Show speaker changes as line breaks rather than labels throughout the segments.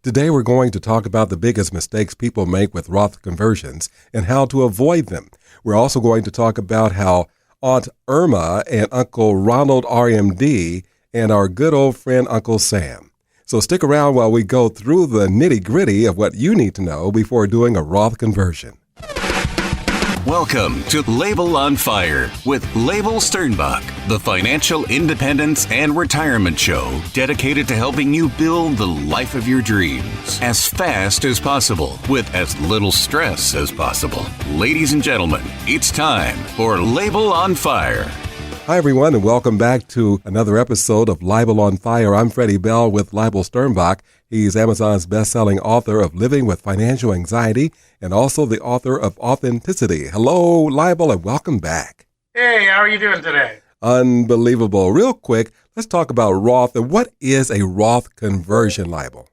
Today we're going to talk about the biggest mistakes people make with Roth conversions and how to avoid them. We're also going to talk about how Aunt Irma and Uncle Ronald RMD and our good old friend Uncle Sam. So stick around while we go through the nitty-gritty of what you need to know before doing a Roth conversion.
Welcome to Label on Fire with Label Sternbach, the financial independence and retirement show dedicated to helping you build the life of your dreams as fast as possible with as little stress as possible. Ladies and gentlemen, it's time for Label on Fire.
Hi, everyone, and welcome back to another episode of Label on Fire. I'm Freddie Bell with Label Sternbach. He's Amazon's best-selling author of Living with Financial Anxiety and also the author of Authenticity. Hello, Label, and welcome back.
Hey, how are you doing today?
Unbelievable. Real quick, let's talk about Roth. And what is a Roth conversion, Label?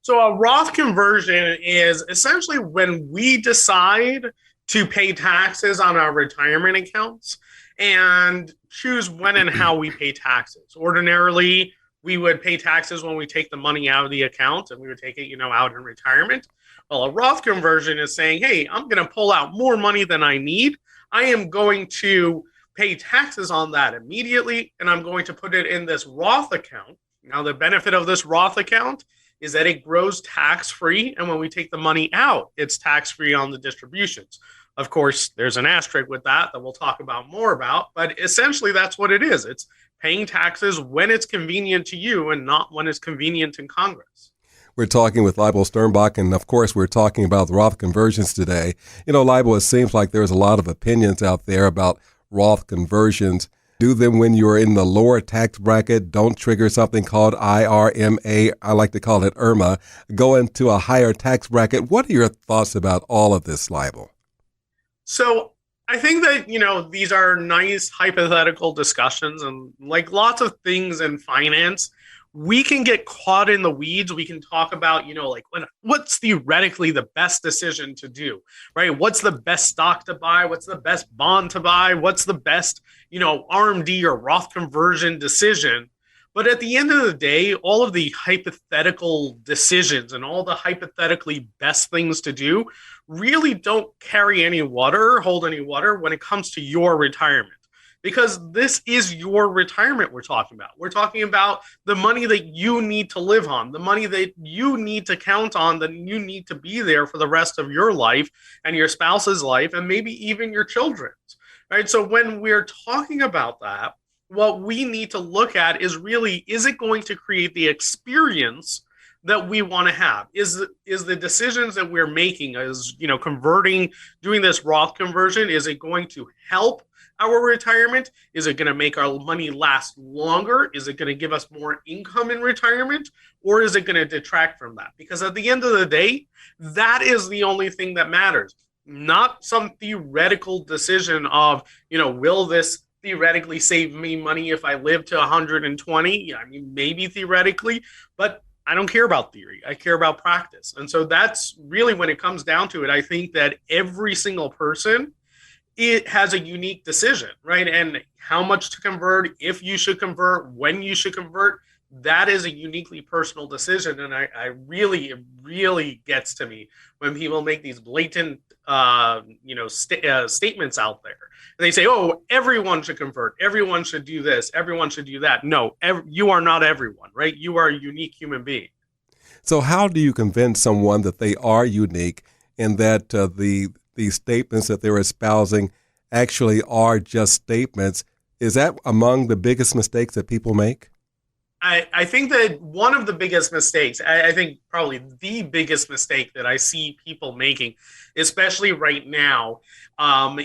So a Roth conversion is essentially when we decide to pay taxes on our retirement accounts and choose when and how we pay taxes. Ordinarily, we would pay taxes when we take the money out of the account and we would take it, out in retirement. Well, a Roth conversion is saying, hey, I'm going to pull out more money than I need. I am going to pay taxes on that immediately, and I'm going to put it in this Roth account. Now, the benefit of this Roth account is that it grows tax-free, and when we take the money out, it's tax-free on the distributions. Of course, there's an asterisk with that we'll talk about more about, but essentially that's what it is. It's paying taxes when it's convenient to you and not when it's convenient in Congress.
We're talking with Label Sternbach, and of course, we're talking about the Roth conversions today. Label, it seems like there's a lot of opinions out there about Roth conversions. Do them when you're in the lower tax bracket. Don't trigger something called IRMMA. I like to call it IRMMA. Go into a higher tax bracket. What are your thoughts about all of this, Label?
So I think that, these are nice hypothetical discussions, and like lots of things in finance, we can get caught in the weeds. We can talk about, what's theoretically the best decision to do, right? What's the best stock to buy? What's the best bond to buy? What's the best, RMD or Roth conversion decision? But at the end of the day, all of the hypothetical decisions and all the hypothetically best things to do really don't carry any water, hold any water when it comes to your retirement. Because this is your retirement we're talking about. We're talking about the money that you need to live on, the money that you need to count on, that you need to be there for the rest of your life and your spouse's life and maybe even your children's, right? So when we're talking about that, what we need to look at is really, is it going to create the experience that we want to have? Is the decisions that we're making as, converting, doing this Roth conversion, is it going to help our retirement? Is it going to make our money last longer? Is it going to give us more income in retirement? Or is it going to detract from that? Because at the end of the day, that is the only thing that matters. Not some theoretical decision of, will this theoretically save me money if I live to 120? Maybe theoretically, but I don't care about theory. I care about practice. And so that's really when it comes down to it. I think that every single person, it has a unique decision, right? And how much to convert, if you should convert, when you should convert, that is a uniquely personal decision. And it really gets to me when people make these blatant, statements out there. And they say, oh, everyone should convert. Everyone should do this. Everyone should do that. No, you are not everyone, right? You are a unique human being.
So how do you convince someone that they are unique and that these statements that they're espousing actually are just statements? Is that among the biggest mistakes that people make?
I think that one of the biggest mistakes, I think probably the biggest mistake that I see people making, especially right now,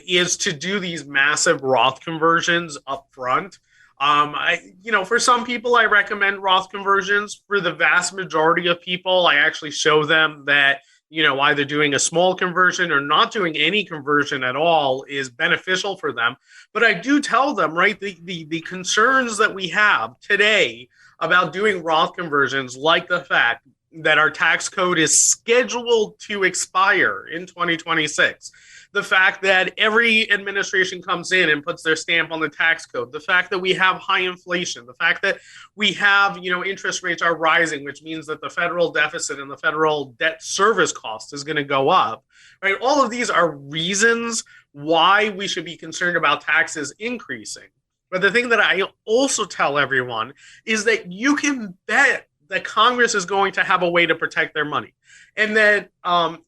is to do these massive Roth conversions up front. For some people, I recommend Roth conversions. For the vast majority of people, I actually show them that either doing a small conversion or not doing any conversion at all is beneficial for them. But I do tell them, right, the concerns that we have today about doing Roth conversions, like the fact, that our tax code is scheduled to expire in 2026. The fact that every administration comes in and puts their stamp on the tax code, the fact that we have high inflation, the fact that we have, interest rates are rising, which means that the federal deficit and the federal debt service cost is going to go up, right? All of these are reasons why we should be concerned about taxes increasing. But the thing that I also tell everyone is that you can bet that Congress is going to have a way to protect their money. And that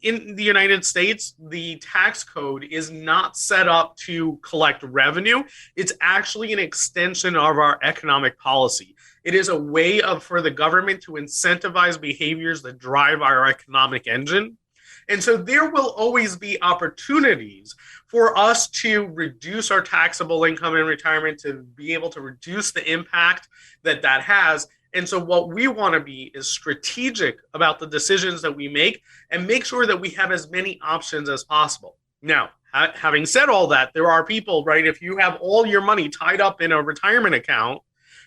in the United States, the tax code is not set up to collect revenue. It's actually an extension of our economic policy. It is a way for the government to incentivize behaviors that drive our economic engine. And so there will always be opportunities for us to reduce our taxable income in retirement, to be able to reduce the impact that has. And so what we want to be is strategic about the decisions that we make and make sure that we have as many options as possible. Now, having said all that, there are people, right? If you have all your money tied up in a retirement account,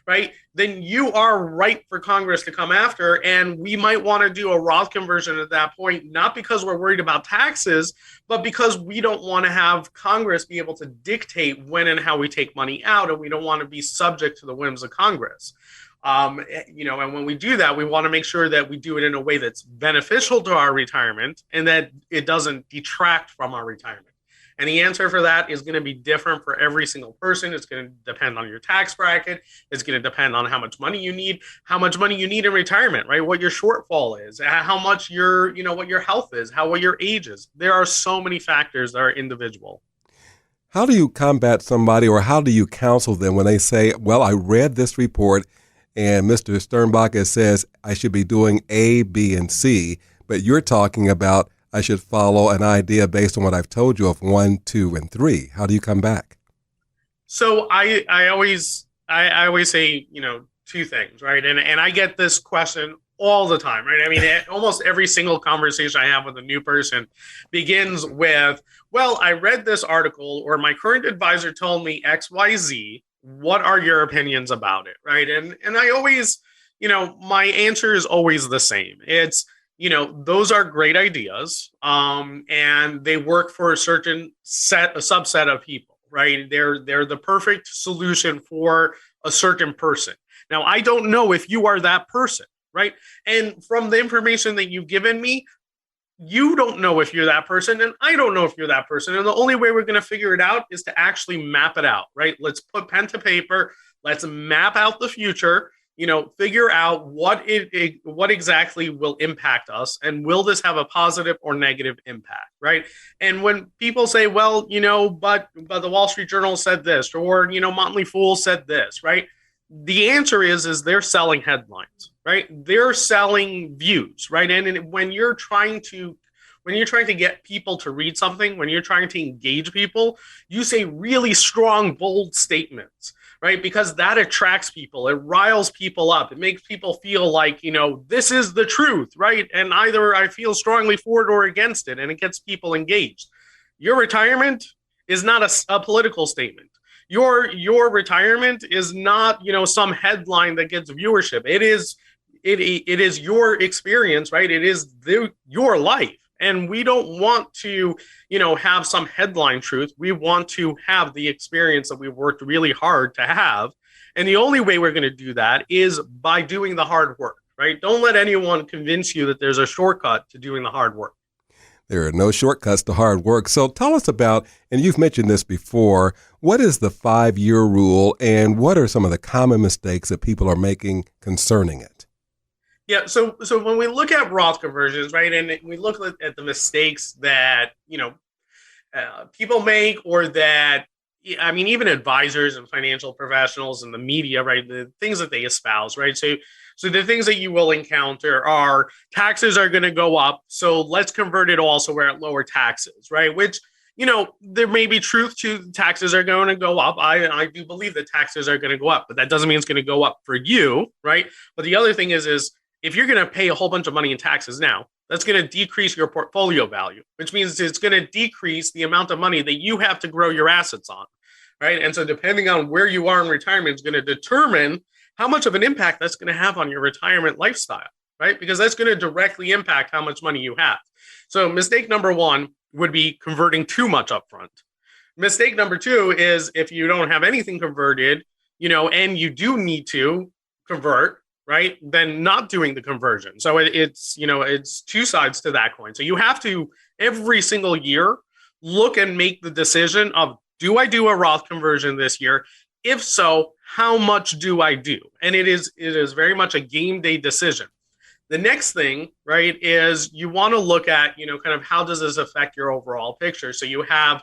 right, then you are ripe for Congress to come after. And we might want to do a Roth conversion at that point, not because we're worried about taxes, but because we don't want to have Congress be able to dictate when and how we take money out. And we don't want to be subject to the whims of Congress. And when we do that, we want to make sure that we do it in a way that's beneficial to our retirement and that it doesn't detract from our retirement. And the answer for that is going to be different for every single person. It's going to depend on your tax bracket. It's going to depend on how much money you need in retirement, right? What your shortfall is, how much what your health is, what your age is. There are so many factors that are individual.
How do you combat somebody, or how do you counsel them when they say, well, I read this report and Mr. Sternbacher says I should be doing A, B, and C, but you're talking about I should follow an idea based on what I've told you of 1, 2, and 3. How do you come back?
So I always say, two things, right? And I get this question all the time, right? I mean, almost every single conversation I have with a new person begins with, well, I read this article, or my current advisor told me X, Y, Z. What are your opinions about it, right? And I always, my answer is always the same. It's, those are great ideas, and they work for a subset of people, right? They're the perfect solution for a certain person. Now, I don't know if you are that person, right? And from the information that you've given me, you don't know if you're that person, and I don't know if you're that person. And the only way we're going to figure it out is to actually map it out, right? Let's put pen to paper. Let's map out the future, figure out what exactly will impact us, and will this have a positive or negative impact, right? And when people say, well, but the Wall Street Journal said this, or, Motley Fool said this, right? The answer is they're selling headlines, right? They're selling views, right? And when you're trying to get people to read something, when you're trying to engage people, you say really strong, bold statements, right? Because that attracts people. It riles people up. It makes people feel like, this is the truth, right? And either I feel strongly for it or against it, and it gets people engaged. Your retirement is not a political statement. Your retirement is not, some headline that gets viewership. It is your experience, right? It is your life. And we don't want to, have some headline truth. We want to have the experience that we've worked really hard to have. And the only way we're going to do that is by doing the hard work, right? Don't let anyone convince you that there's a shortcut to doing the hard work.
There are no shortcuts to hard work. So tell us about, and you've mentioned this before, what is the 5-year rule, and what are some of the common mistakes that people are making concerning it?
Yeah, so when we look at Roth conversions, right, and we look at the mistakes that, people make, or that, even advisors and financial professionals and the media, right, the things that they espouse, right? So the things that you will encounter are taxes are going to go up, so let's convert it all so we're at lower taxes, right? Which, there may be truth to taxes are going to go up. I do believe that taxes are going to go up, but that doesn't mean it's going to go up for you, right? But the other thing is if you're going to pay a whole bunch of money in taxes now, that's going to decrease your portfolio value, which means it's going to decrease the amount of money that you have to grow your assets on, right? And so depending on where you are in retirement is going to determine how much of an impact that's going to have on your retirement lifestyle, right? Because that's going to directly impact how much money you have. So mistake number one would be converting too much upfront. Mistake number two is if you don't have anything converted, and you do need to convert, right, then not doing the conversion. So it's two sides to that coin. So you have to every single year look and make the decision of, do I do a Roth conversion this year? If so, how much do I do? And it is very much a game day decision. The next thing, right, is you want to look at, kind of how does this affect your overall picture? So you have,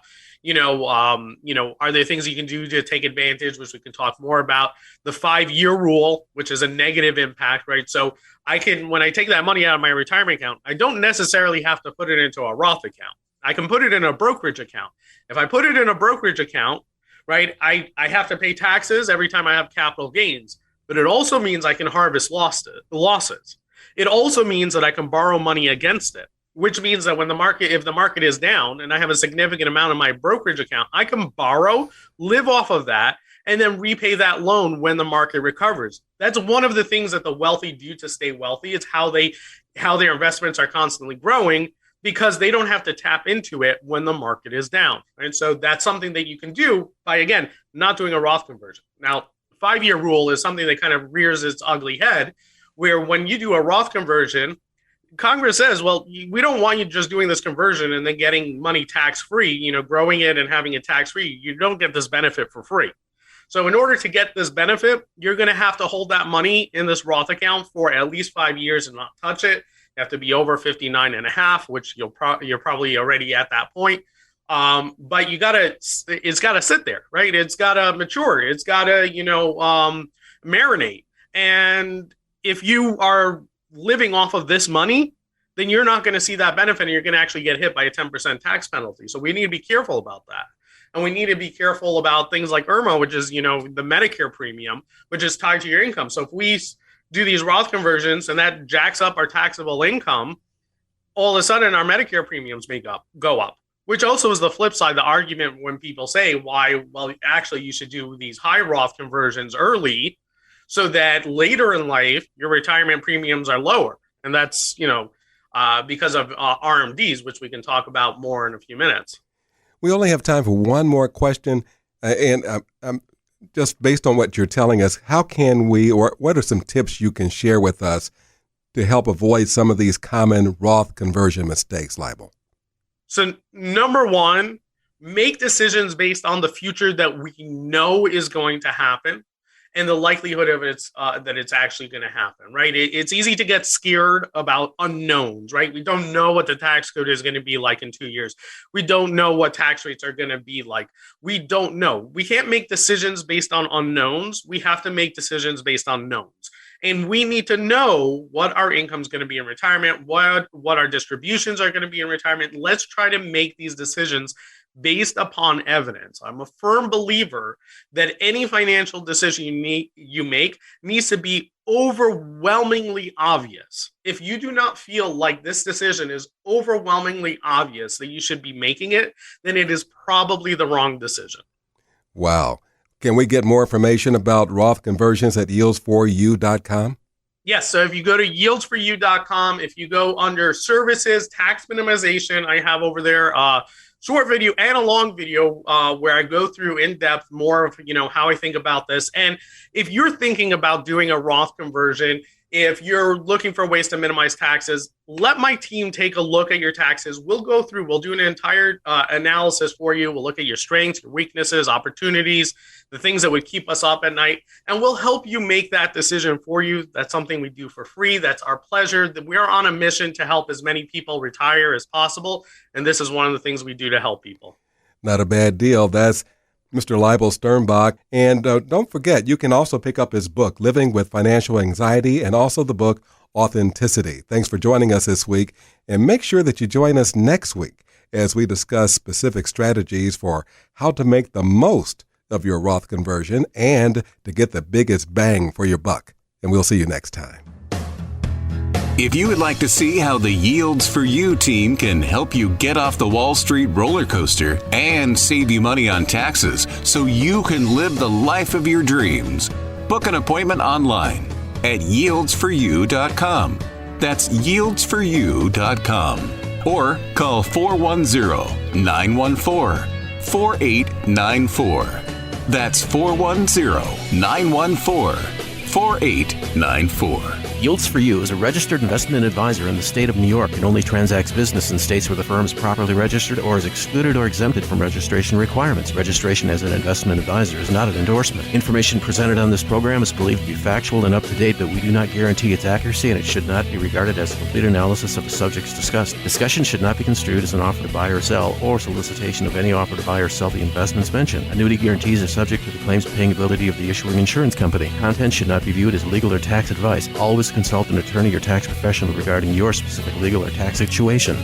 are there things you can do to take advantage, which we can talk more about? The 5-year rule, which is a negative impact, right? So when I take that money out of my retirement account, I don't necessarily have to put it into a Roth account. I can put it in a brokerage account. If I put it in a brokerage account, right, I have to pay taxes every time I have capital gains, but it also means I can harvest losses. It also means that I can borrow money against it, which means that if the market is down and I have a significant amount in my brokerage account, I can borrow, live off of that, and then repay that loan when the market recovers. That's one of the things that the wealthy do to stay wealthy. It's how their investments are constantly growing, because they don't have to tap into it when the market is down. And so that's something that you can do by, again, not doing a Roth conversion. Now, 5-year rule is something that kind of rears its ugly head, where when you do a Roth conversion, Congress says, well, we don't want you just doing this conversion and then getting money tax-free, growing it and having it tax-free. You don't get this benefit for free. So in order to get this benefit, you're going to have to hold that money in this Roth account for at least 5 years and not touch it. You have to be over 59 and a half, which you're probably already at that point. But it's got to sit there, right? It's got to mature. It's got to, marinate. And if you are living off of this money, then you're not going to see that benefit, and you're going to actually get hit by a 10% tax penalty. So we need to be careful about that. And we need to be careful about things like IRMMA, which is, the Medicare premium, which is tied to your income. So if we do these Roth conversions and that jacks up our taxable income, all of a sudden our Medicare premiums may go up, which also is the flip side, the argument when people say actually you should do these high Roth conversions early so that later in life your retirement premiums are lower. And that's, because of RMDs, which we can talk about more in a few minutes.
We only have time for one more question. Just based on what you're telling us, how can we, or what are some tips you can share with us to help avoid some of these common Roth conversion mistakes, Leibel?
So number one, make decisions based on the future that we know is going to happen and the likelihood of that it's actually going to happen, right? It's easy to get scared about unknowns, right? We don't know what the tax code is going to be like in 2 years. We don't know what tax rates are going to be like. We don't know. We can't make decisions based on unknowns. We have to make decisions based on knowns. And we need to know what our income is going to be in retirement, what our distributions are going to be in retirement. Let's try to make these decisions based upon evidence. I'm a firm believer that any financial decision you make needs to be overwhelmingly obvious. If you do not feel like this decision is overwhelmingly obvious that you should be making it, then it is probably the wrong decision. Wow.
Can we get more information about Roth conversions at yields4u.com?
Yes. So if you go to yields4u.com, if you go under services, tax minimization, I have over there short video and a long video where I go through in depth more of, how I think about this. And if you're thinking about doing a Roth conversion, if you're looking for ways to minimize taxes, let my team take a look at your taxes. We'll do an entire analysis for you. We'll look at your strengths, your weaknesses, opportunities, the things that would keep us up at night, and we'll help you make that decision for you. That's something we do for free. That's our pleasure. We are on a mission to help as many people retire as possible, and this is one of the things we do to help people.
Not a bad deal. That's Mr. Leibel Sternbach. And don't forget, you can also pick up his book, Living with Financial Anxiety, and also the book, Authenticity. Thanks for joining us this week. And make sure that you join us next week as we discuss specific strategies for how to make the most of your Roth conversion and to get the biggest bang for your buck. And we'll see you next time.
If you would like to see how the Yields for You team can help you get off the Wall Street roller coaster and save you money on taxes so you can live the life of your dreams, book an appointment online at yields4u.com. That's yieldsforyou.com. Or call 410-914-4894. That's 410-914-4894.
Yields for You is a registered investment advisor in the state of New York and only transacts business in states where the firm is properly registered or is excluded or exempted from registration requirements. Registration as an investment advisor is not an endorsement. Information presented on this program is believed to be factual and up to date, but we do not guarantee its accuracy, and it should not be regarded as a complete analysis of the subjects discussed. Discussion should not be construed as an offer to buy or sell or solicitation of any offer to buy or sell the investments mentioned. Annuity guarantees are subject to the claims paying ability of the issuing insurance company. Content should not be viewed as legal or tax advice. Always consult an attorney or tax professional regarding your specific legal or tax situation.